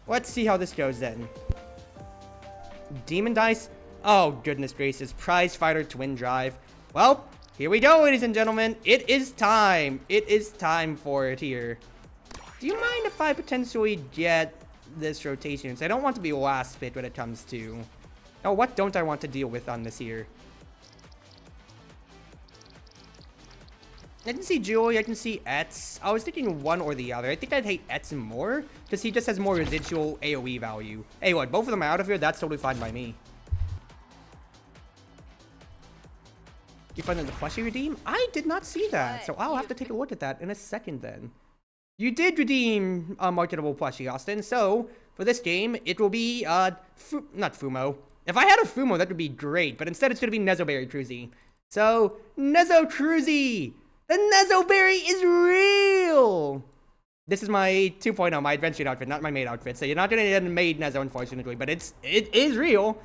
Let's see how this goes then. Demon Dice. Oh, goodness gracious. Prize Fighter Twin Drive. Well, here we go, ladies and gentlemen. It is time. It is time for it here. Do you mind if I potentially get this rotation? So I don't want to be last bit when it comes to... Oh, what don't I want to deal with on this here? I can see Julie, I can see Etz. I was thinking one or the other. I think I'd hate Etz more, because he just has more residual AoE value. Hey, what, both of them are out of here? That's totally fine by me. You find the plushie redeem? I did not see that, so I'll have to take a look at that in a second then. You did redeem a marketable plushie, Austin, so for this game, it will be, not Fumo. If I had a Fumo, that would be great, but instead it's going to be Nezoberry Cruzy. So, Nezo Cruzy! The Nezoberry is real! This is my 2.0, my adventure outfit, not my maid outfit. So you're not gonna get a maid Nezo, unfortunately, but it is real.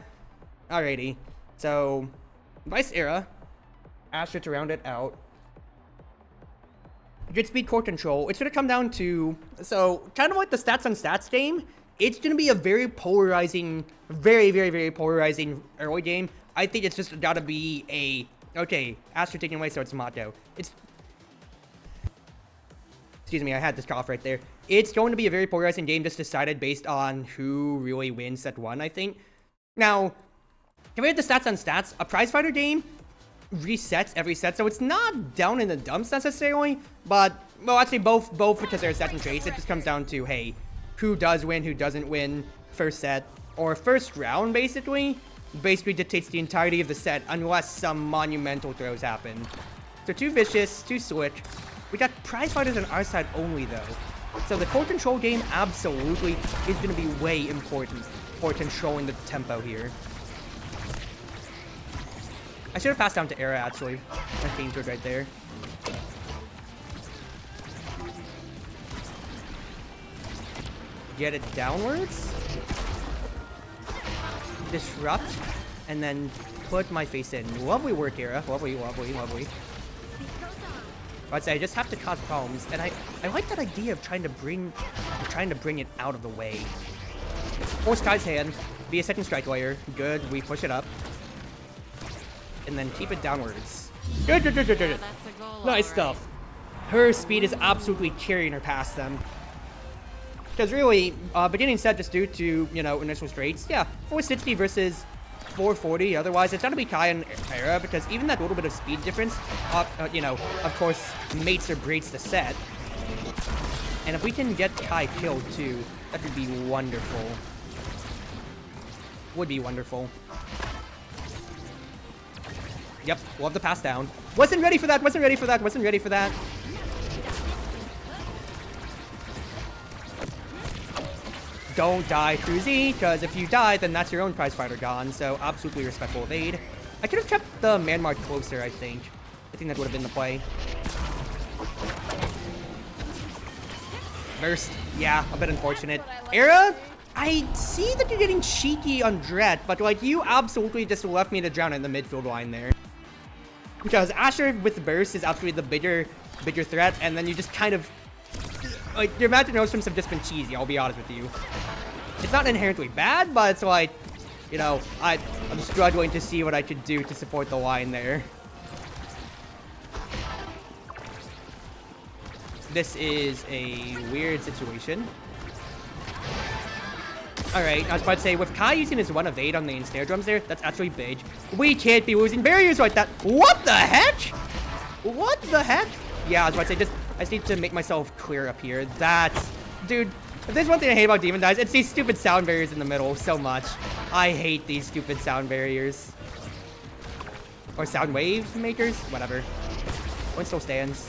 Alrighty. So, Vyce era. Asher to round it out. Good speed core control. It's gonna come down to, so kind of like the stats on stats game. It's gonna be a very polarizing, very polarizing early game. I think it's just gotta be a, okay, Asher taking away, so it's Mato. Excuse me, I had this cough right there. It's going to be a very polarizing game, just decided based on who really wins set 1, I think. Now, compared to stats on stats, a prize fighter game resets every set, so it's not down in the dumps necessarily, but, well, actually both because they're set and traits, it just comes down to, hey, who does win, who doesn't win first set, or first round, basically dictates the entirety of the set, unless some monumental throws happen. So 2 Vicious, 2 Switch. We got prize fighters on our side only, though. So the core control game absolutely is going to be way important for controlling the tempo here. I should have passed down to Era, actually. I came to it right there. Get it downwards. Disrupt. And then put my face in. Lovely work, Era. Lovely. I'd say I just have to cause problems, and I like that idea of trying to bring it out of the way. Force Kai's hand, be a second strike layer. Good, we push it up. And then keep it downwards. Good. Nice stuff. Her speed is absolutely carrying her past them. Because really, beginning set just due to, you know, initial straights, yeah, 460 versus 440. Otherwise, it's gonna be Kai and Era, because even that little bit of speed difference, you know, of course, mates or breaks the set. And if we can get Kai killed too, that would be wonderful. Would be wonderful. Yep, we'll have the pass down. Wasn't ready for that. Don't die, Cruzy, because if you die, then that's your own prize fighter gone, so absolutely respectful of aid. I could have kept the man mark closer, I think. I think that would have been the play. Burst, yeah, a bit unfortunate. Era, I see that you're getting cheeky on Dret, but like, you absolutely just left me to drown in the midfield line there. Because Asher with Burst is absolutely the bigger threat, and then you just kind of, like, your Magic Nostrums have just been cheesy, I'll be honest with you. It's not inherently bad, but it's like, you know, I'm struggling to see what I could do to support the line there. This is a weird situation. Alright, I was about to say, with Kai using his 1 of 8 on the snare drums there, that's actually big. We can't be losing barriers like that. What the heck? What the heck? Yeah, I was about to say, I just need to make myself clear up here. That's... Dude, if there's one thing I hate about Demon Dice, it's these stupid sound barriers in the middle so much. I hate these stupid sound barriers. Or sound wave makers? Whatever. One still stands.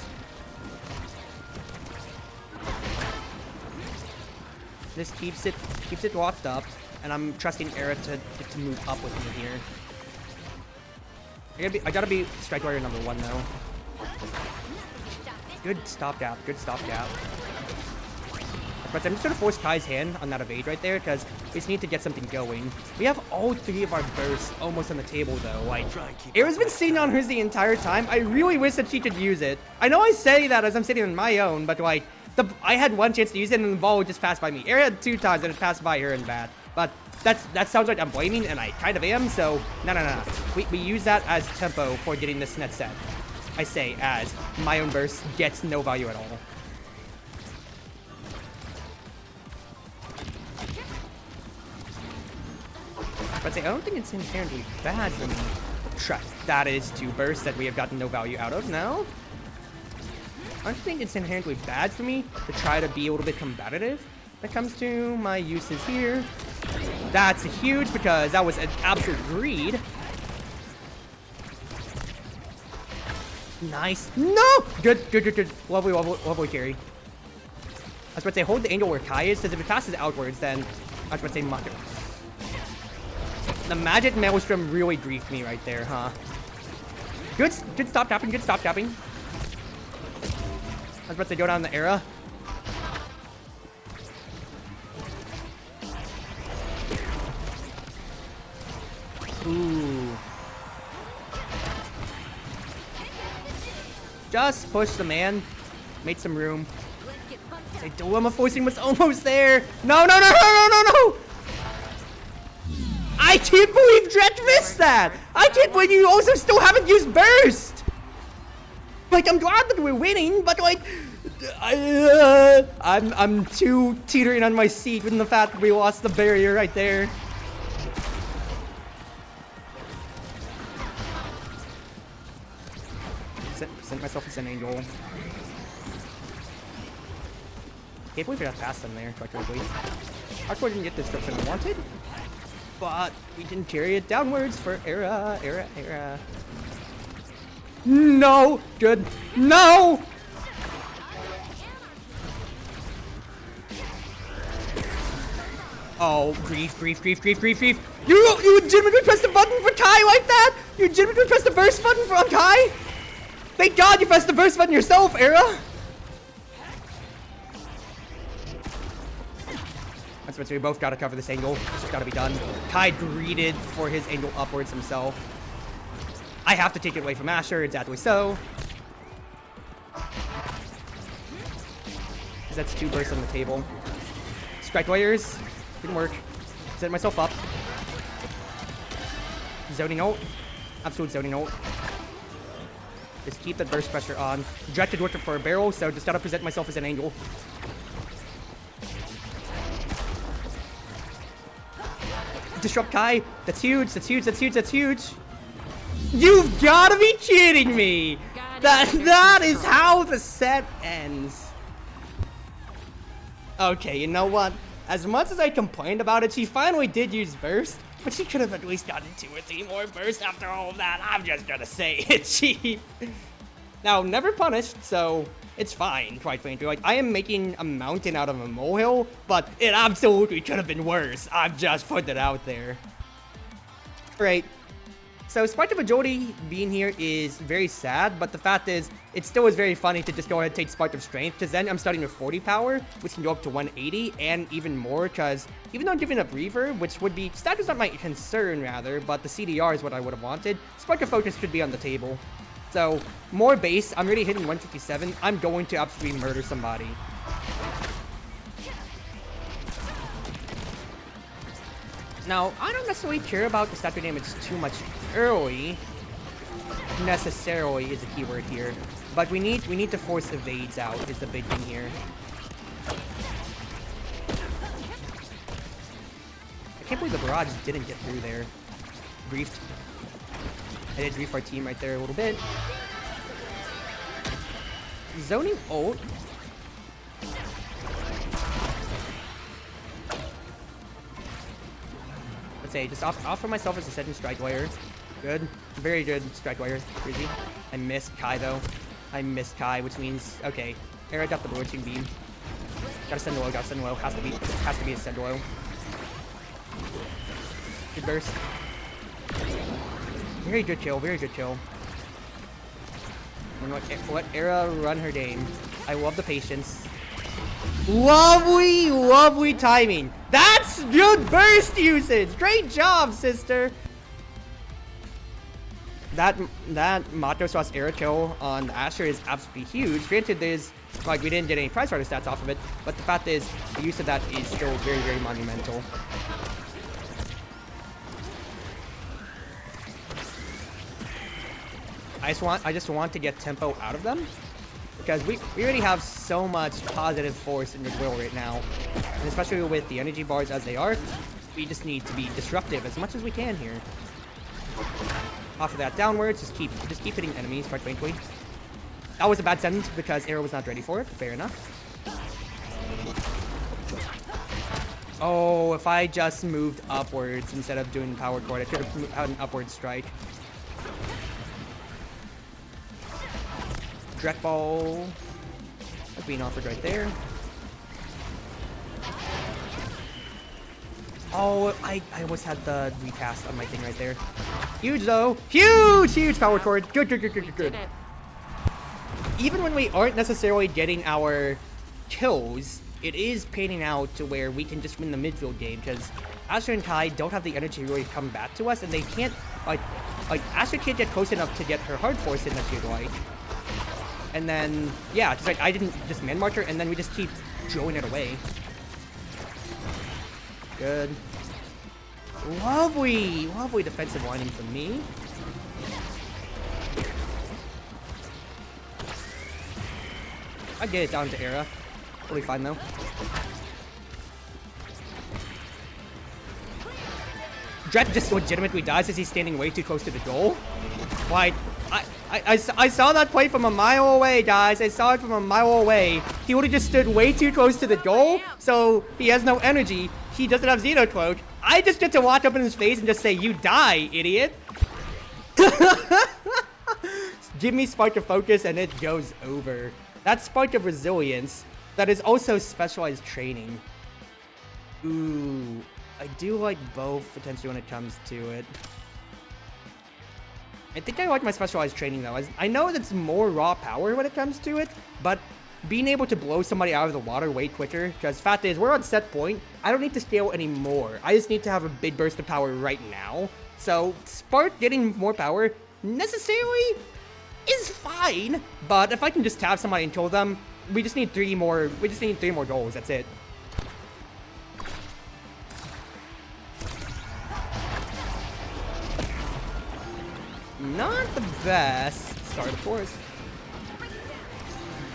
This keeps it locked up, and I'm trusting Era to move up with me here. I gotta be strike warrior number 1 though. Good stopgap, But I'm just gonna force Kai's hand on that evade right there, because we just need to get something going. We have all 3 of our bursts almost on the table though. Like, Era's been sitting on hers the entire time. I really wish that she could use it. I know I say that as I'm sitting on my own, but like, I had one chance to use it and the ball just passed by me. Era had 2 times and it passed by her and bad. But that sounds like I'm blaming, and I kind of am, so no. We use that as tempo for getting this net set. I say as my own burst gets no value at all. But I don't think it's inherently bad for me. Trust. That is 2 bursts that we have gotten no value out of now. I don't think it's inherently bad for me to try to be a little bit competitive when it comes to my uses here. That's huge because that was an absolute greed. Nice. No! Good. Lovely carry. I was about to say, hold the angle where Kai is, because if it passes outwards, then I was about to say, Mother. The Magic Maelstrom really griefed me right there, huh? Good stop tapping, good stop tapping. I was about to go down the era. Ooh. Just push the man. Made some room. Say dilemma forcing was almost there. No. I can't believe Dredge missed that. I can't believe you also still haven't used burst. Like, I'm glad that we're winning, but like, I'm too teetering on my seat with the fact that we lost the barrier right there. Sent myself as an angel. Can't believe we got past them there, quite frankly. Hardcore didn't get the destruction I wanted, but we can carry it downwards for era. No! Good. No! Oh, grief. You legitimately pressed the button for Kai like that? You legitimately pressed the burst button for Kai? Thank God you pressed the burst button yourself, Era! That's what we both gotta cover this angle. It's just gotta be done. Kai greeted for his angle upwards himself. I have to take it away from Asher, exactly so. Because that's 2 bursts on the table. Strike warriors. Didn't work. Set myself up. Zoning ult. Absolute zoning ult. Just keep the burst pressure on. Directed work for a barrel, so just gotta present myself as an angle. Disrupt Kai. That's huge. You've gotta be kidding me! That is how the set ends. Okay, you know what? As much as I complained about it, she finally did use burst, but she could have at least gotten 2 or 3 more bursts after all of that. I'm just gonna say it's cheap. Now, never punished, so it's fine, quite frankly. Like, I am making a mountain out of a molehill, but it absolutely could have been worse. I'm just putting it out there. Alright. So, Spark of Agility being here is very sad, but the fact is, it still is very funny to just go ahead and take Spark of Strength, because then I'm starting with 40 power, which can go up to 180, and even more, because even though I'm giving up Reaver, which would be, stat is not my concern, rather, but the CDR is what I would have wanted, Spark of Focus should be on the table. So, more base, I'm already hitting 157, I'm going to absolutely murder somebody. Now, I don't necessarily care about the statue damage too much early. Necessarily is a keyword here. But we need to force evades out is the big thing here. I can't believe the barrage didn't get through there. Griefed. I did grief our team right there a little bit. Zoning ult. Let's say, just offer myself as a second strike layer. Good. Very good strike layer. Crazy. I missed Kai though. I missed Kai, which means, okay. Era got the Lurching Beam. Gotta send low, Has to be a send low. Good burst. Very good kill, And let Era run her game. I love the patience. Lovely timing. That's good burst usage. Great job, sister. That Matos Era kill on Asher is absolutely huge. Granted, there's Like, we didn't get any prize fighter stats off of it, but the fact is, the use of that is still very, very monumental. I just want to get tempo out of them, because we already have so much positive force in the will right now, and especially with the energy bars as they are, we just need to be disruptive as much as we can here. Off of that downwards, just keep hitting enemies quite frankly. That was a bad sentence because Arrow was not ready for it. Fair enough. Oh, if I just moved upwards instead of doing power chord, I could have had an upward strike. Dreck Ball. That's being offered right there. Oh, I almost had the recast on my thing right there. Huge though. Huge power chord. Good. Even when we aren't necessarily getting our kills, it is panning out to where we can just win the midfield game, because Asher and Kai don't have the energy to really come back to us, and they can't, like Asher can't get close enough to get her hard force in that she'd like. And then, yeah, just like I didn't just man march her, and then we just keep throwing it away. Good. Lovely defensive lining from me. I get it down to Era. Totally fine though. Dret just legitimately dies as he's standing way too close to the goal. Like, I saw that play from a mile away, guys. I saw it from a mile away. He would have just stood way too close to the goal, so he has no energy. He doesn't have Xeno Cloak. I just get to walk up in his face and just say, "You die, idiot." Give me Spark of Focus and it goes over. That's Spark of Resilience. That is also specialized training. Ooh, I do like both potentially when it comes to it. I think I like my specialized training though. I know that's more raw power when it comes to it, but being able to blow somebody out of the water way quicker, because fact is, we're on set point. I don't need to scale anymore. I just need to have a big burst of power right now. So Spark getting more power necessarily is fine, but if I can just tap somebody and kill them, we just need three more goals, that's it. Not the best start, of course.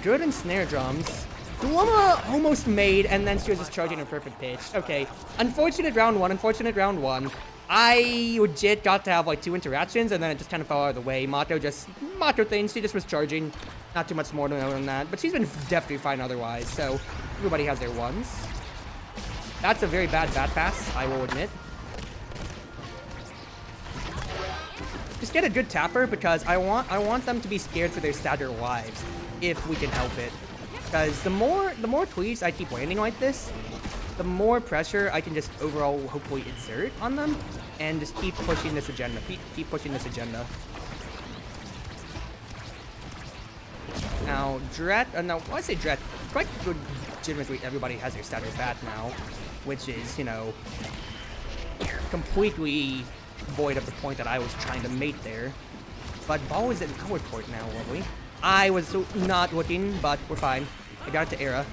Good in snare drums. Duoma almost made, and then she was just charging a perfect pitch. Okay, unfortunate round one. I legit got to have like 2 interactions, and then it just kind of fell out of the way. Mato things, she just was charging. Not too much more to know than that, but she's been definitely fine otherwise, so everybody has their ones. That's a very bad pass, I will admit. Just get a good tapper, because I want them to be scared for their staggered lives, if we can help it. Because the more tweets I keep landing like this, the more pressure I can just overall hopefully exert on them, and just keep pushing this agenda. Keep pushing this agenda. Now, Dret, no, when I say Dret, quite legitimately everybody has their staggered bat now, which is, you know, completely void of the point that I was trying to mate there. But Ball is in power court now, lovely. I was not looking, but we're fine. I got it to Era.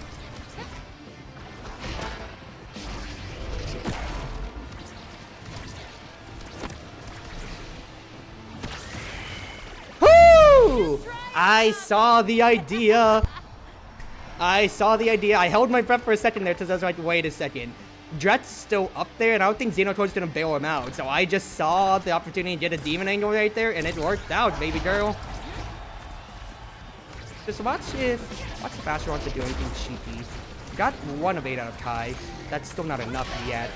Woo! I saw the idea. I held my breath for a second there because I was like, wait a second. Dret's still up there, and I don't think Xenocode's gonna bail him out. So I just saw the opportunity to get a demon angle right there, and it worked out, baby girl. Just watch if Asher wants to do anything cheeky. Got 1 of 8 out of Kai. That's still not enough yet.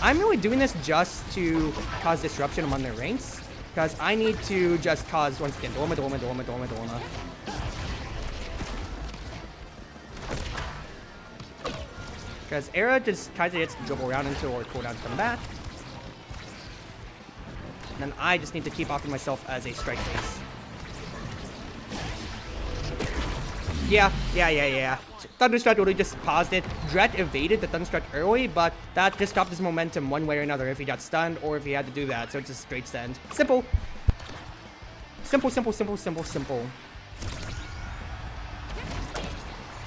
I'm really doing this just to cause disruption among their ranks, because I need to just cause, once again, Dolma. Because Era just kind of gets to dribble around until our cooldowns come back. And then I just need to keep offering myself as a strike face. Yeah. Thunderstruck would have just paused it. Dret evaded the Thunderstruck early, but that just stopped his momentum one way or another if he got stunned or if he had to do that. So it's a straight send. Simple. Simple.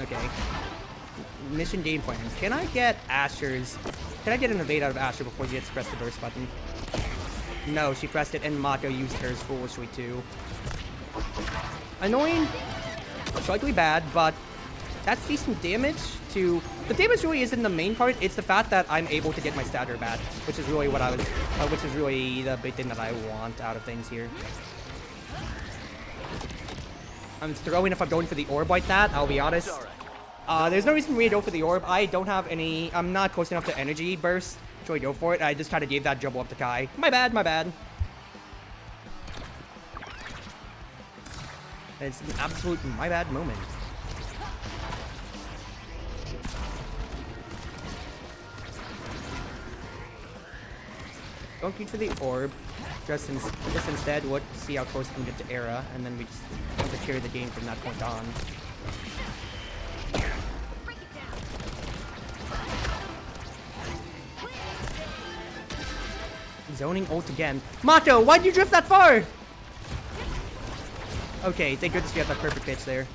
Okay. Mission game plan. Can I get Asher's... Can I get an evade out of Asher before she gets to press the burst button? No, she pressed it and Mato used hers foolishly too. Annoying. Slightly bad, but that's decent damage to... The damage really isn't the main part, it's the fact that I'm able to get my stagger back, which is really what I was... which is really the big thing that I want out of things here. I'm throwing if I'm going for the orb like that, I'll be honest. There's no reason for me to go for the orb. I don't have any... I'm not close enough to energy burst to really go for it. I just kind of gave that jumble up to Kai. My bad, my bad. It's an absolute my bad moment. Don't reach for the orb. Just instead, let's see how close we can get to Era, and then we just have to carry the game from that point on. Zoning ult again. Mato, why'd you drift that far? Okay, thank goodness we have that perfect pitch there.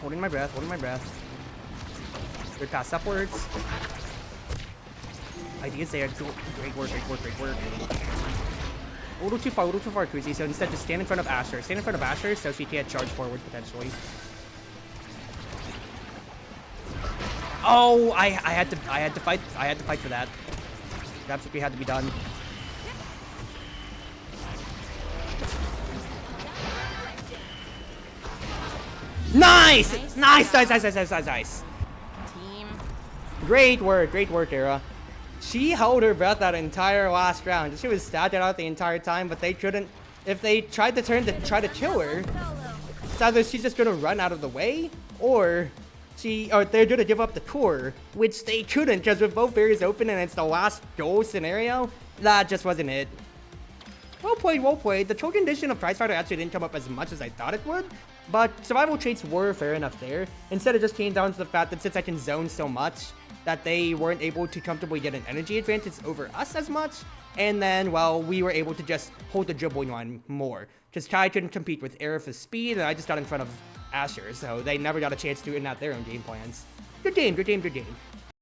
Holding my breath, holding my breath. Good pass upwards. Ideas there. Great work, great work, great work. A little too far, Kuzi. So instead, just stand in front of Asher. Stand in front of Asher so she can't charge forward potentially. Oh, I had to fight for that. It absolutely had to be done. Nice! Nice! Team. Great work, Era. She held her breath that entire last round. She was stabbed out the entire time, but they couldn't. If they tried to turn to try to kill her, it's either she's just gonna run out of the way, or they're gonna give up the core, which they couldn't, because with both barriers open and it's the last goal scenario, that just wasn't it. Well played, well played. The token condition of Prize Fighter actually didn't come up as much as I thought it would, but survival traits were fair enough there. Instead, it just came down to the fact that since I can zone so much, that they weren't able to comfortably get an energy advantage over us as much, and then, well, we were able to just hold the dribbling line more. Because Kai couldn't compete with Era for speed, and I just got in front of Asher, so they never got a chance to enact their own game plans. Good game, good game, good game.